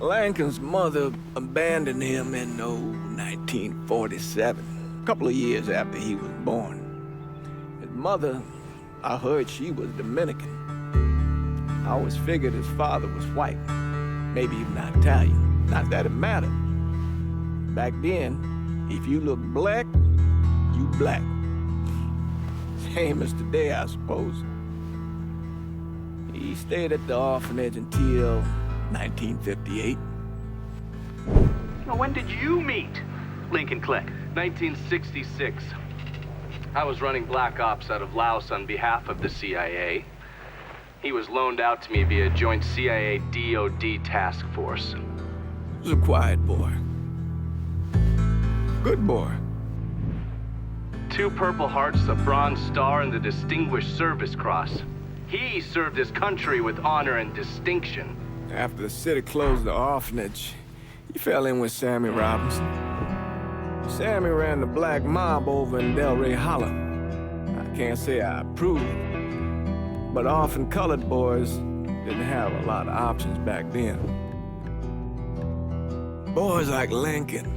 Lincoln's mother abandoned him in 1947, a couple of years after he was born. His mother, I heard she was Dominican. I always figured his father was white, maybe even Italian. Not that it mattered. Back then, if you looked black, you black. Same as today, I suppose. He stayed at the orphanage until 1958. Now, when did you meet Lincoln Click? 1966. I was running Black Ops out of Laos on behalf of the CIA. He was loaned out to me via joint CIA-DOD task force. He was a quiet boy. Good boy. 2 Purple Hearts, a Bronze Star, and the Distinguished Service Cross. He served his country with honor and distinction. After the city closed the orphanage, he fell in with Sammy Robinson. Sammy ran the black mob over in Delray Hollow. I can't say I approved, but orphan colored boys didn't have a lot of options back then. Boys like Lincoln,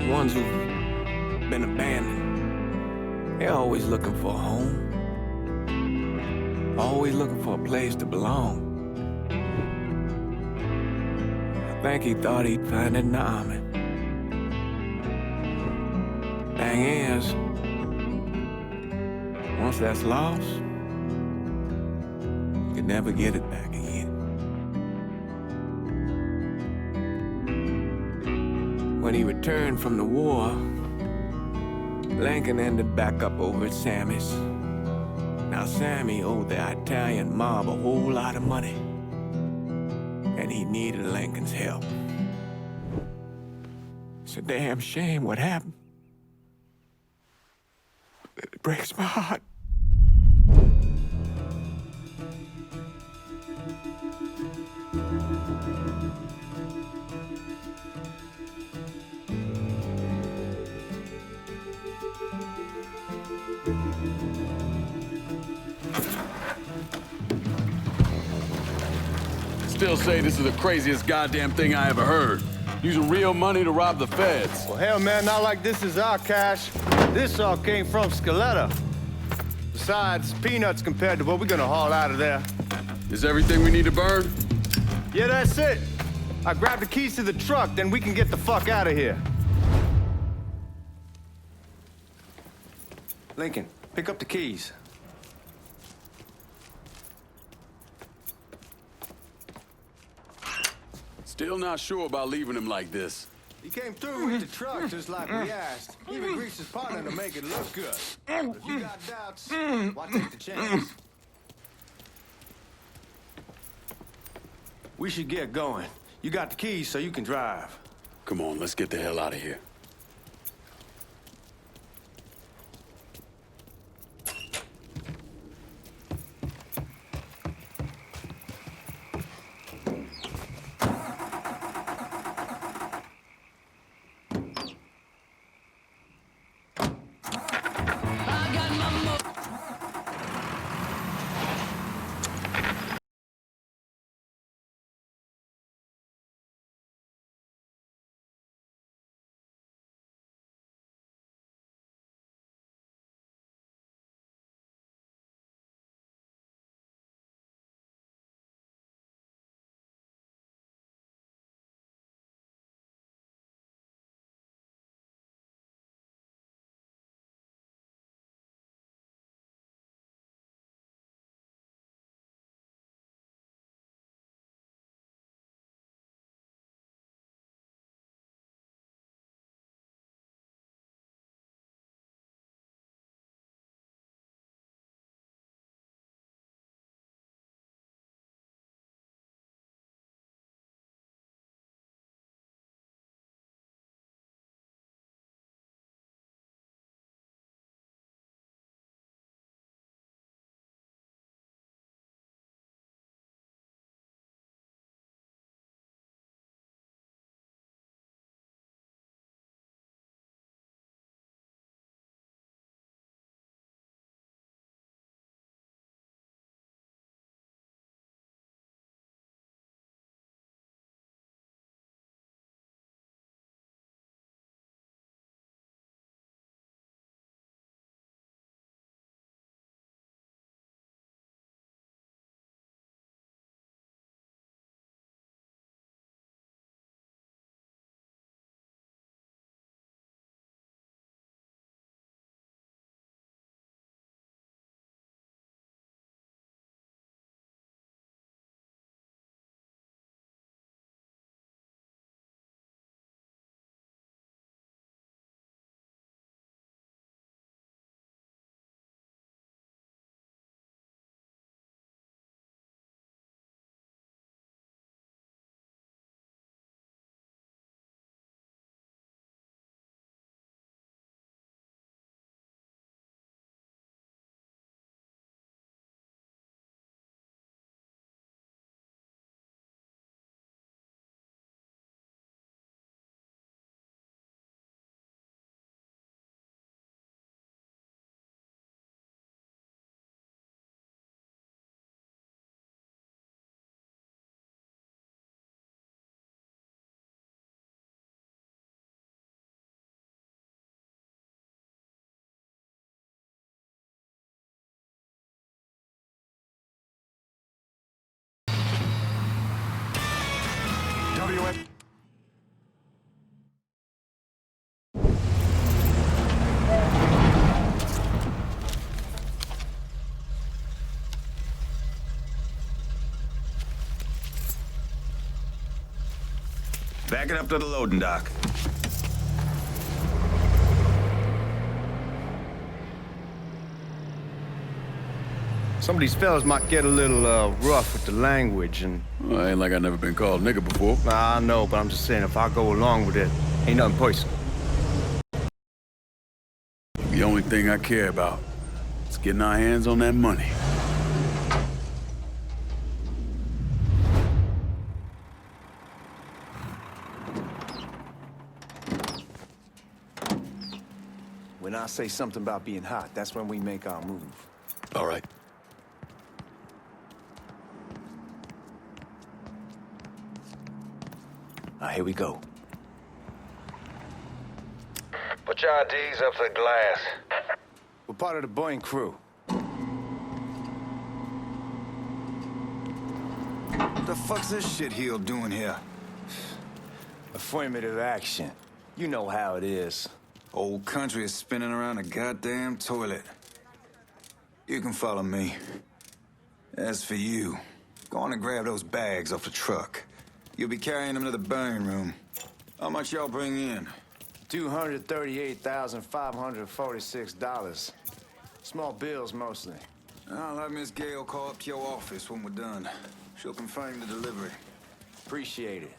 ones who've been abandoned, they're always looking for a home. Always looking for a place to belong. I think he thought he'd find it in the army. Thing is, once that's lost, you can never get it back again. When he returned from the war, Lincoln ended back up over at Sammy's. Now, Sammy owed the Italian mob a whole lot of money, and he needed Lincoln's help. It's a damn shame what happened. It breaks my heart. Still say this is the craziest goddamn thing I ever heard. Using real money to rob the feds. Well, hell, man, not like this is our cash. This all came from Scaletta. Besides, peanuts compared to what we're gonna haul out of there. Is everything we need to burn? Yeah, that's it. I grabbed the keys to the truck, then we can get the fuck out of here. Lincoln, pick up the keys. Still not sure about leaving him like this. He came through with the truck just like we asked. Even greased his partner to make it look good. But if you got doubts, why take the chance? We should get going. You got the keys so you can drive. Come on, let's get the hell out of here. Back it up to the loading dock. Some of these fellas might get a little rough with the language, and Well, ain't like I never been called nigga before. I know, but I'm just saying if I go along with it, ain't nothing personal. The only thing I care about is getting our hands on that money. When I say something about being hot, that's when we make our move. All right. Here we go. Put your IDs up to the glass. We're part of the Boeing crew. What the fuck's this shitheel doing here? Affirmative action. You know how it is. Whole country is spinning around a goddamn toilet. You can follow me. As for you, go on and grab those bags off the truck. You'll be carrying them to the burning room. How much y'all bring in? $238,546. Small bills mostly. I'll have Miss Gale call up to your office when we're done. She'll confirm the delivery. Appreciate it.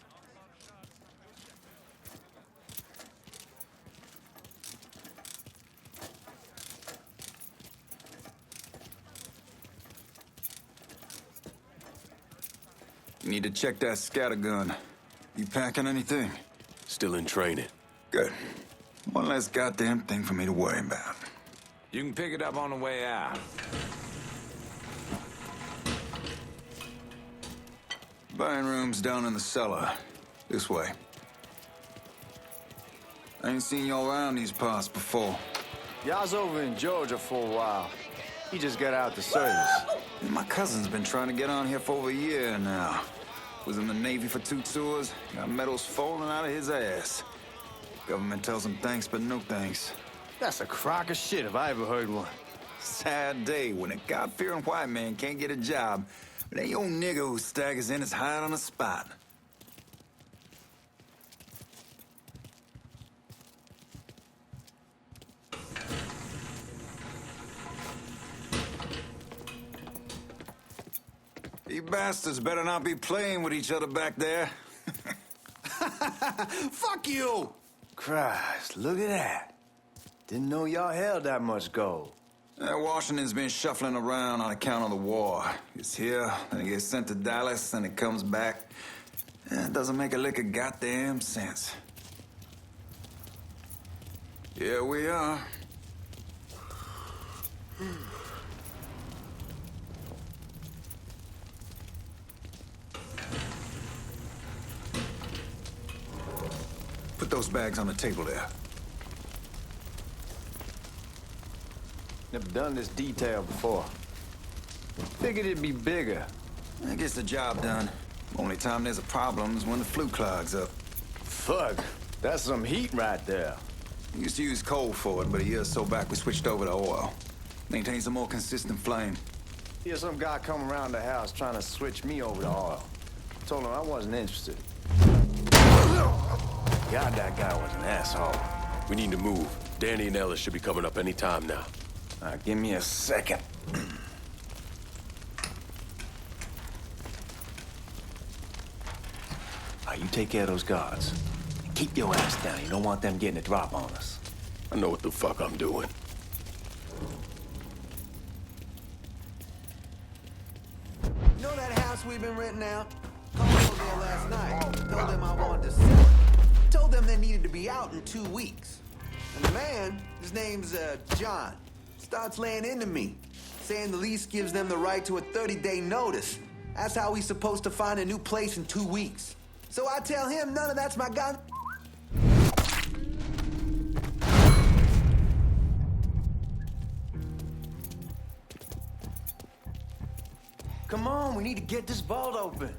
You need to check that scattergun. You packing anything? Still in training. Good. One less goddamn thing for me to worry about. You can pick it up on the way out. Burning room's down in the cellar. This way. I ain't seen y'all around these parts before. Y'all's over in Georgia for a while. He just got out the service. My cousin's been trying to get on here for over a year now. Was in the Navy for 2 tours, got medals falling out of his ass. Government tells him thanks, but no thanks. That's a crock of shit if I ever heard one. Sad day when a God-fearing white man can't get a job, but ain't old nigga who staggers in is hired on the spot. You bastards better not be playing with each other back there. Fuck you! Christ, look at that. Didn't know y'all held that much gold. Washington's been shuffling around on account of the war. It's here, then it gets sent to Dallas, then it comes back. It doesn't make a lick of goddamn sense. Here we are. Put those bags on the table there. Never done this detail before. Figured it'd be bigger. That gets the job done. Only time there's a problem is when the flue clogs up. Fuck, that's some heat right there. We used to use coal for it, but a year or so back we switched over to oil. Maintains a more consistent flame. Here's some guy come around the house trying to switch me over to oil. Told him I wasn't interested. God, that guy was an asshole. We need to move. Danny and Ellis should be coming up any time now. Give me a second. You take care of those guards. Keep your ass down. You don't want them getting a drop on us. I know what the fuck I'm doing. You know that house we've been renting out? Called over there last night. Told them I wanted to sell it. Told them they needed to be out in 2 weeks. And the man, his name's John, starts laying into me, saying the lease gives them the right to a 30-day notice. That's how he's supposed to find a new place in 2 weeks. So I tell him none of that's my gun. Come on, we need to get this vault open.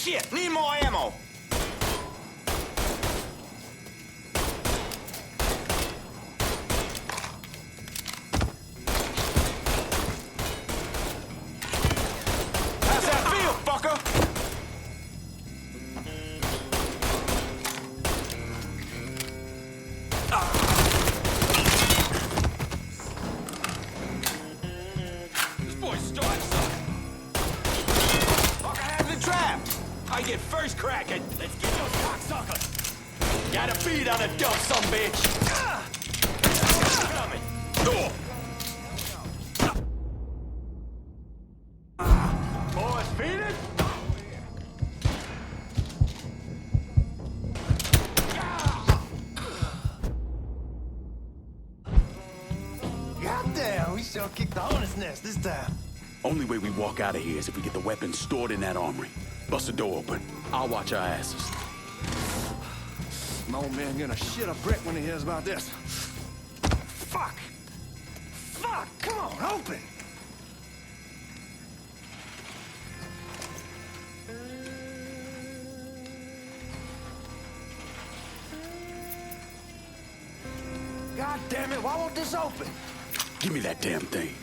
Shit, need more ammo. How's that feel, fucker? This boy's starting something. Fucker has the trap. I get first crack at. Let's get those cocksuckers. Got a beat on a dumb sumbitch. Coming. Boys, feed it. Goddamn, we sure kicked the hornet's nest this time. Only way we walk out of here is if we get the weapons stored in that armory. Bust the door open. I'll watch our asses. My old man gonna shit a brick when he hears about this. Fuck! Fuck! Come on, open! God damn it, why won't this open? Give me that damn thing.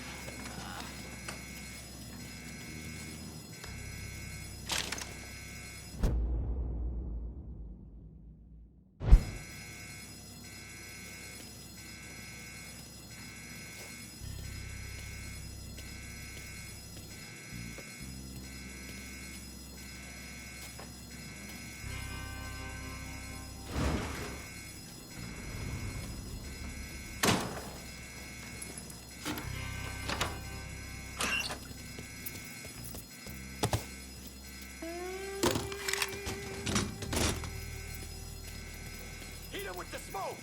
With the smoke.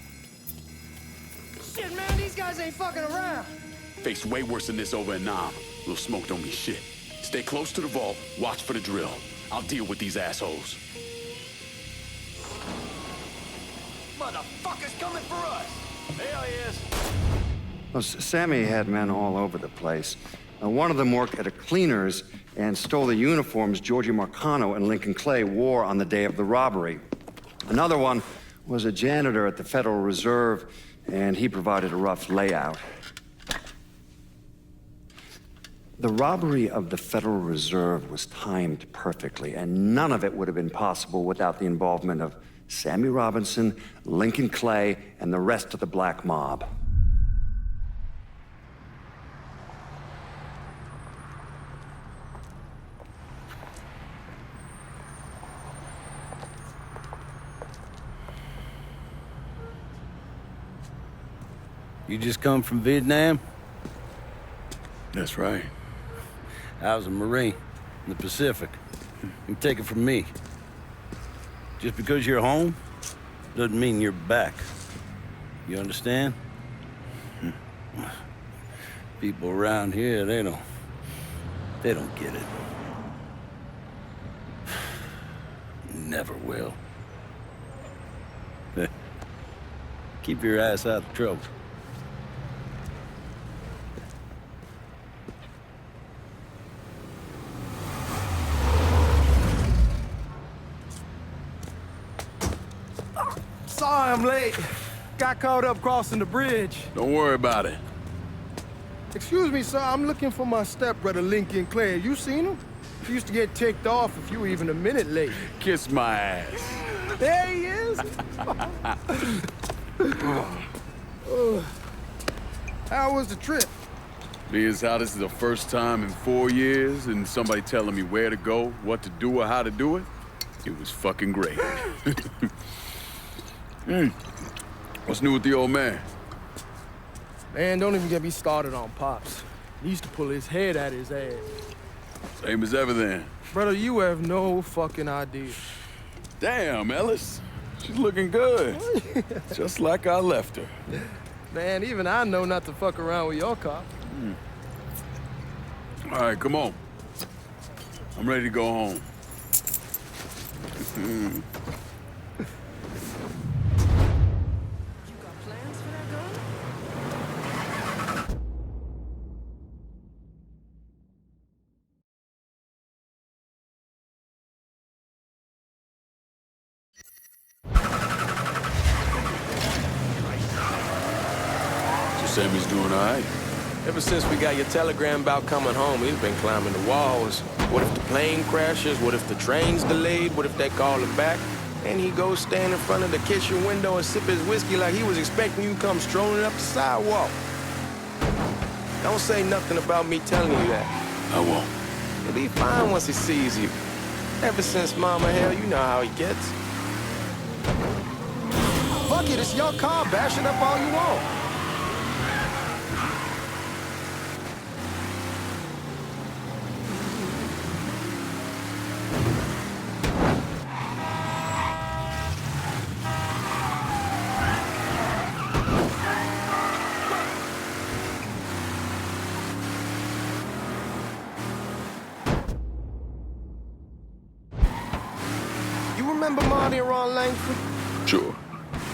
Shit, man, these guys ain't fucking around. Faced way worse than this over in Nam. Little smoke don't mean shit. Stay close to the vault. Watch for the drill. I'll deal with these assholes. Motherfuckers coming for us. Hell yes. Well, Sammy had men all over the place. One of them worked at a cleaner's and stole the uniforms Georgie Marcano and Lincoln Clay wore on the day of the robbery. Another one was a janitor at the Federal Reserve, and he provided a rough layout. The robbery of the Federal Reserve was timed perfectly, and none of it would have been possible without the involvement of Sammy Robinson, Lincoln Clay, and the rest of the black mob. You just come from Vietnam? That's right. I was a Marine in the Pacific. You take it from me. Just because you're home doesn't mean you're back. You understand? People around here, they don't get it. Never will. Keep your ass out of trouble. Sorry I'm late. Got caught up crossing the bridge. Don't worry about it. Excuse me, sir. I'm looking for my stepbrother, Lincoln Clay. You seen him? He used to get ticked off if you were even a minute late. Kiss my ass. There he is. How was the trip? Being how this is the first time in 4 years and somebody telling me where to go, what to do, or how to do it, it was fucking great. What's new with the old man? Man, don't even get me started on Pops. He used to pull his head out his ass. Same as ever then. Brother, you have no fucking idea. Damn, Ellis. She's looking good. Just like I left her. Man, even I know not to fuck around with your car. All right, come on. I'm ready to go home. Sammy's doing all right. Ever since we got your telegram about coming home, he's been climbing the walls. What if the plane crashes? What if the train's delayed? What if they call him back? And he goes stand in front of the kitchen window and sip his whiskey like he was expecting you to come strolling up the sidewalk. Don't say nothing about me telling you that. I won't. He'll be fine once he sees you. Ever since Mama Hell, you know how he gets. Fuck it, it's your car. Bash it up all you want. Remember Marty and Ron Langford? Sure.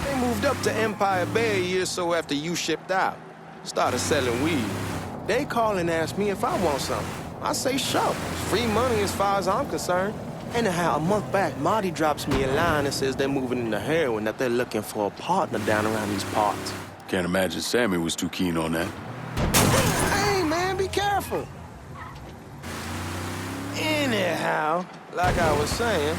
They moved up to Empire Bay a year or so after you shipped out. Started selling weed. They call and ask me if I want something. I say sure. It's free money as far as I'm concerned. Anyhow, a month back, Marty drops me a line and says they're moving into heroin, that they're looking for a partner down around these parts. Can't imagine Sammy was too keen on that. Hey, man, be careful. Anyhow, like I was saying,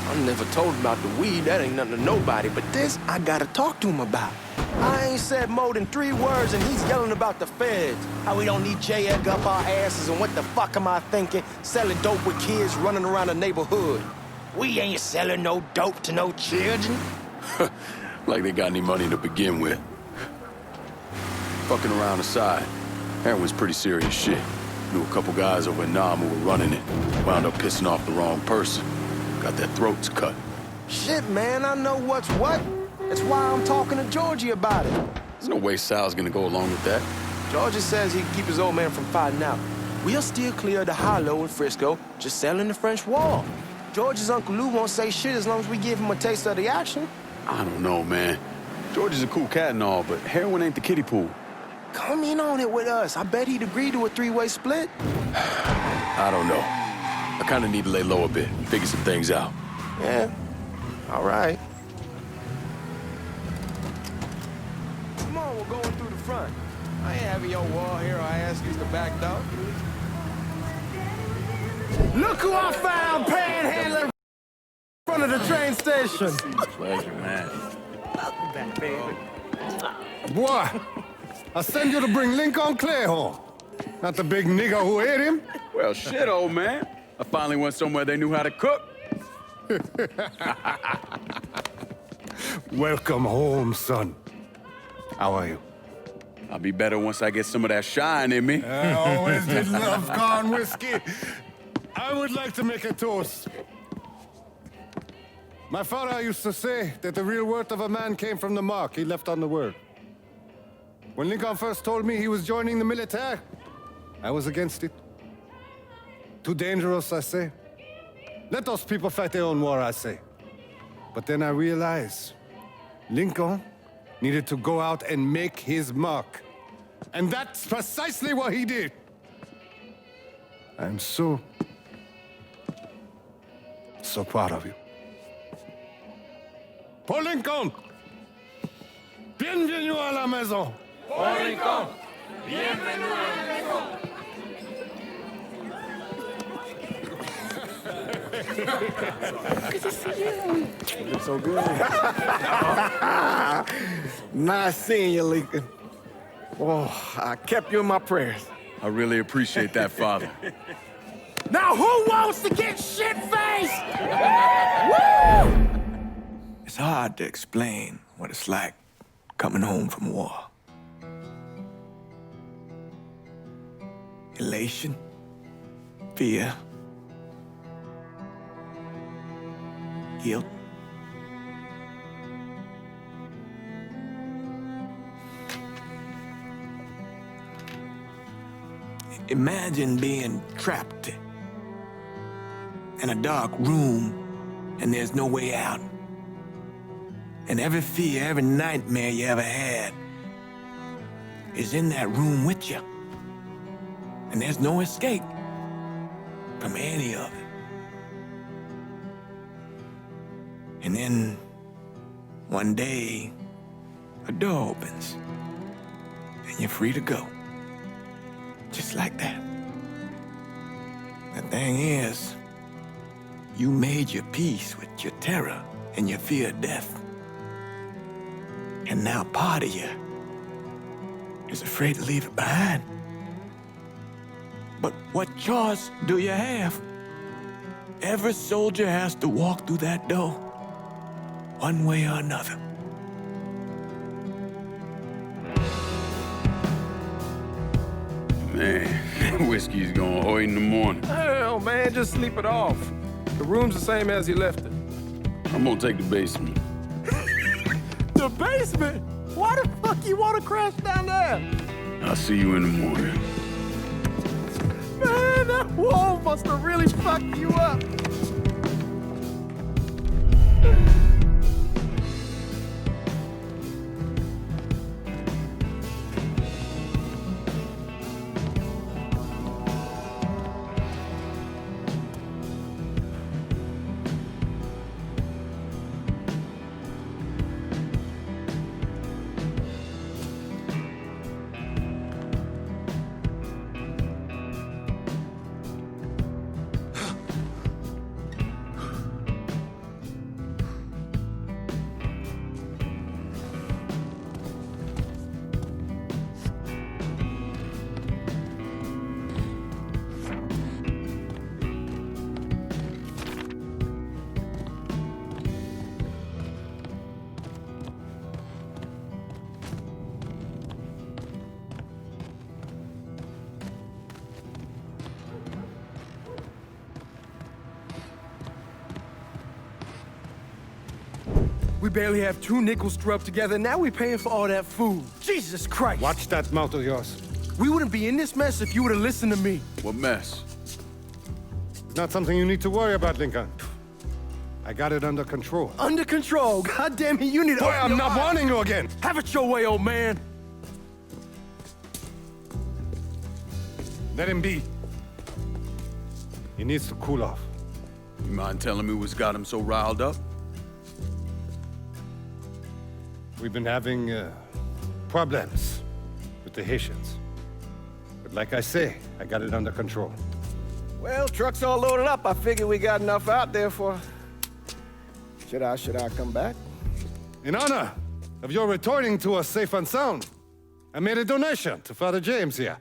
I never told him about the weed. That ain't nothing to nobody. But this, I gotta talk to him about. I ain't said more than 3 words, and he's yelling about the feds. How we don't need J. Edgar up our asses, and what the fuck am I thinking? Selling dope with kids running around the neighborhood. We ain't selling no dope to no children. Like they got any money to begin with. Fucking around aside, heroin's pretty serious shit. Knew a couple guys over in Nam who were running it. Wound up pissing off the wrong person. Got their throats cut. Shit, man, I know what's what. That's why I'm talking to Georgie about it. There's no way Sal's gonna go along with that. Georgie says he can keep his old man from fighting out. We'll still clear the hollow in Frisco, just selling the French Wall. George's Uncle Lou won't say shit as long as we give him a taste of the action. I don't know, man. George is a cool cat and all, but heroin ain't the kiddie pool. Come in on it with us. I bet he'd agree to a 3-way split. I don't know. I kind of need to lay low a bit, figure some things out. Yeah, all right. Come on, we're going through the front. I ain't having your wall here or I ask you to back door. Look who I found panhandling in front of the train station. Pleasure, man. Welcome back, baby. Boy, I send you to bring Lincoln Clay home. Not the big nigga who ate him. Well, shit, old man. I finally went somewhere they knew how to cook. Welcome home, son. How are you? I'll be better once I get some of that shine in me. I always did love corn whiskey. I would like to make a toast. My father used to say that the real worth of a man came from the mark he left on the world. When Lincoln first told me he was joining the military, I was against it. Too dangerous, I say. Let those people fight their own war, I say. But then I realized Lincoln needed to go out and make his mark. And that's precisely what he did. I'm so proud of you. Paul Lincoln! Bienvenue à la maison! Paul Lincoln! Bienvenue à la maison! Good to see you. You look so good. Nice seeing you, Lincoln. Oh, I kept you in my prayers. I really appreciate that, Father. Now who wants to get shit-faced? Woo! It's hard to explain what it's like coming home from war. Elation, fear, guilt. Imagine being trapped in a dark room and there's no way out. And every fear, every nightmare you ever had is in that room with you. And there's no escape from any of it. And then one day, a door opens and you're free to go. Just like that. The thing is, you made your peace with your terror and your fear of death. And now part of you is afraid to leave it behind. But what choice do you have? Every soldier has to walk through that door, one way or another. Man, whiskey's gonna hoy in the morning. Hell, man, just sleep it off. The room's the same as you left it. I'm gonna take the basement. The basement? Why the fuck you want to crash down there? I'll see you in the morning. Man, that wall must have really fucked you up. We barely have 2 nickels to rub together. Now we're paying for all that food. Jesus Christ. Watch that mouth of yours. We wouldn't be in this mess if you would have listened to me. What mess? It's not something you need to worry about, Lincoln. I got it under control. Under control? God damn it, you need to... Boy, I'm not warning you again. Have it your way, old man. Let him be. He needs to cool off. You mind telling me what's got him so riled up? We've been having problems with the Haitians. But like I say, I got it under control. Well, truck's all loaded up. I figure we got enough out there for... Should I come back? In honor of your returning to us safe and sound, I made a donation to Father James here.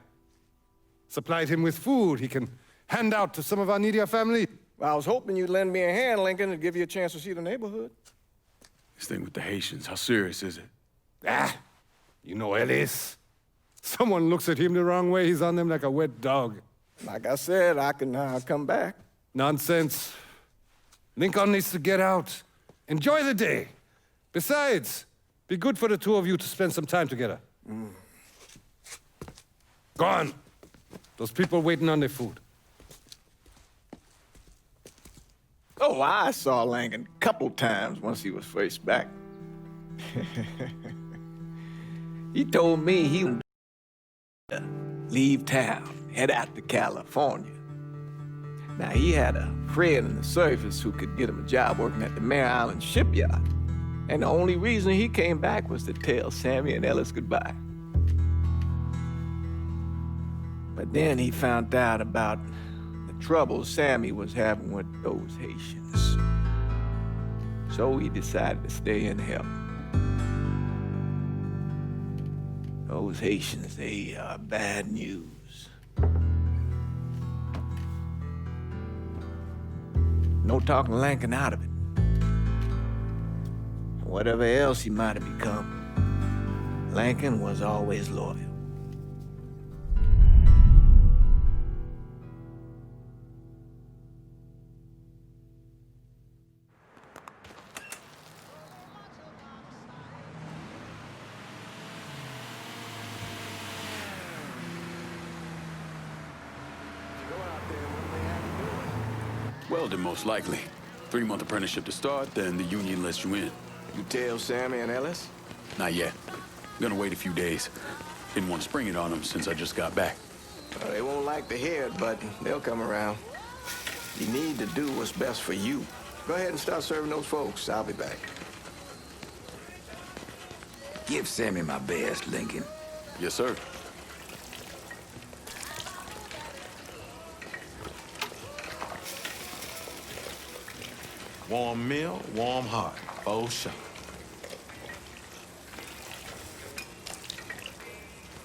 Supplied him with food he can hand out to some of our needier family. Well, I was hoping you'd lend me a hand, Lincoln, and give you a chance to see the neighborhood. This thing with the Haitians, how serious is it? You know Ellis. Someone looks at him the wrong way, he's on them like a wet dog. Like I said, I can come back. Nonsense. Lincoln needs to get out. Enjoy the day. Besides, be good for the two of you to spend some time together. Go on. Those people waiting on their food. Oh, I saw Lincoln a couple times once he was first back. He told me he would leave town, head out to California. Now, he had a friend in the service who could get him a job working at the Mare Island shipyard. And the only reason he came back was to tell Sammy and Ellis goodbye. But then he found out about the trouble Sammy was having with those Haitians. So he decided to stay and help. Those Haitians, they are bad news. No talking Lincoln out of it. Whatever else he might have become, Lincoln was always loyal. Welding, most likely. 3-month apprenticeship to start, then the union lets you in. You tell Sammy and Ellis? Not yet. I'm gonna wait a few days. Didn't want to spring it on them since I just got back. Well, they won't like to hear it, but they'll come around. You need to do what's best for you. Go ahead and start serving those folks. I'll be back. Give Sammy my best, Lincoln. Yes, sir. Warm meal, warm heart. Oh, sure.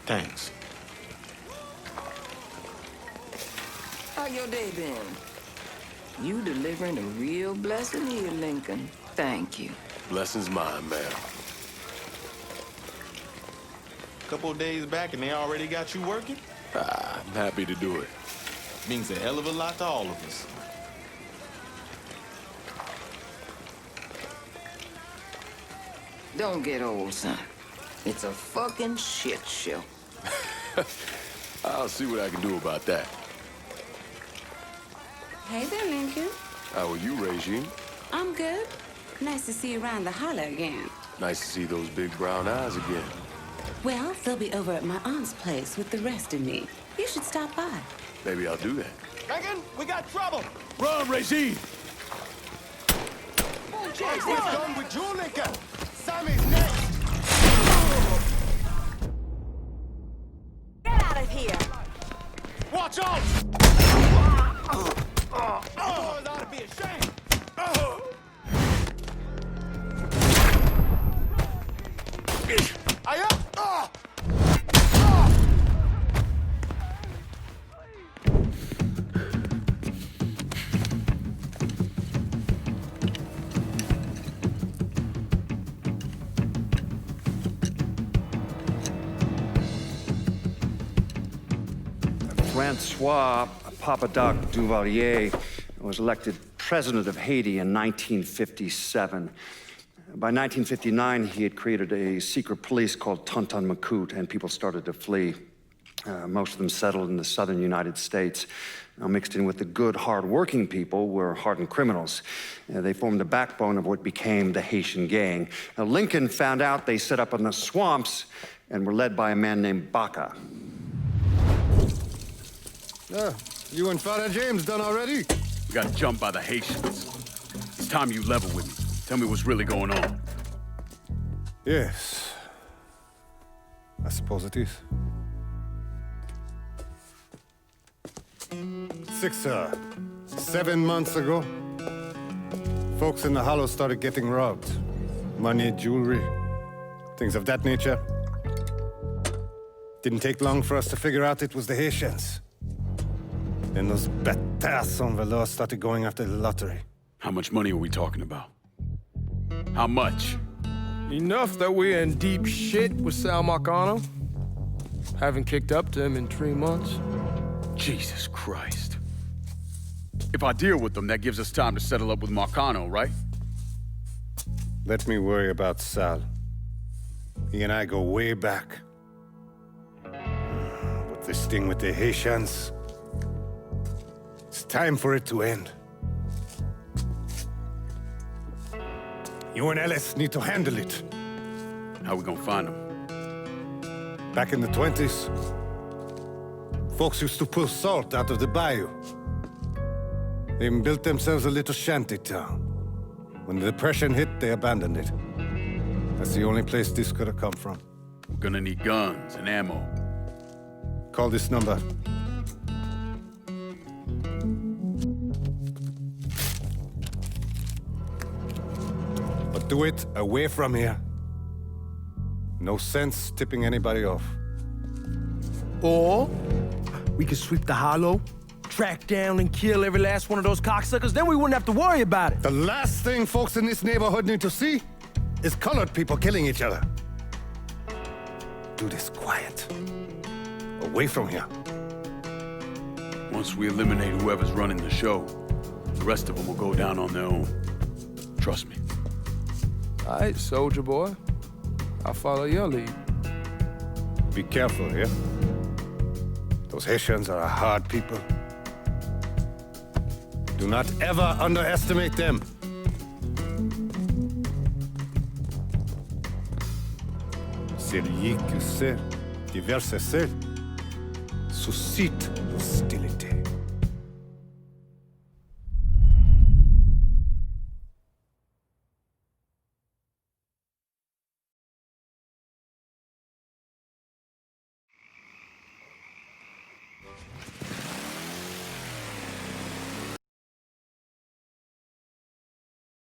Thanks. How your day been? You delivering a real blessing here, Lincoln. Thank you. Blessing's mine, ma'am. Couple of days back and they already got you working? I'm happy to do it. Means a hell of a lot to all of us. Don't get old, son. It's a fucking shit show. I'll see what I can do about that. Hey there, Lincoln. How are you, Regine? I'm good. Nice to see you around the holler again. Nice to see those big brown eyes again. Well, they'll be over at my aunt's place with the rest of me. You should stop by. Maybe I'll do that. Lincoln, we got trouble. Run, Regine! What's done with you, Lincoln? Sammy's next. Get out of here! Watch out! Boys ought to be ashamed. Francois Papadoc Duvalier was elected president of Haiti in 1957. By 1959, he had created a secret police called Tonton Macoute, and people started to flee. Most of them settled in the southern United States. Now, mixed in with the good, hard-working people were hardened criminals. They formed the backbone of what became the Haitian gang. Now, Lincoln found out they set up in the swamps and were led by a man named Baca. You and Father James done already? We got jumped by the Haitians. It's time you level with me. Tell me what's really going on. Yes. I suppose it is. 7 months ago, folks in the Hollow started getting robbed. Money, jewelry, things of that nature. Didn't take long for us to figure out it was the Haitians. Then those bâtards en velours started going after the lottery. How much money are we talking about? How much? Enough that we're in deep shit with Sal Marcano. Haven't kicked up to him in 3 months. Jesus Christ. If I deal with them, that gives us time to settle up with Marcano, right? Let me worry about Sal. He and I go way back. But this thing with the Haitians, it's time for it to end. You and Ellis need to handle it. How we gonna find them? Back in the 20s, folks used to pull salt out of the bayou. They even built themselves a little shanty town. When the Depression hit, they abandoned it. That's the only place this could have come from. We're gonna need guns and ammo. Call this number. But do it away from here. No sense tipping anybody off. Or we could sweep the Hollow, track down and kill every last one of those cocksuckers, then we wouldn't have to worry about it. The last thing folks in this neighborhood need to see is colored people killing each other. Do this quiet. Away from here. Once we eliminate whoever's running the show, the rest of them will go down on their own. Trust me. All right, soldier boy. I'll follow your lead. Be careful here. Those Haitians are a hard people. Do not ever underestimate them. Celui qui sait diverser seul suscite l'hostilité.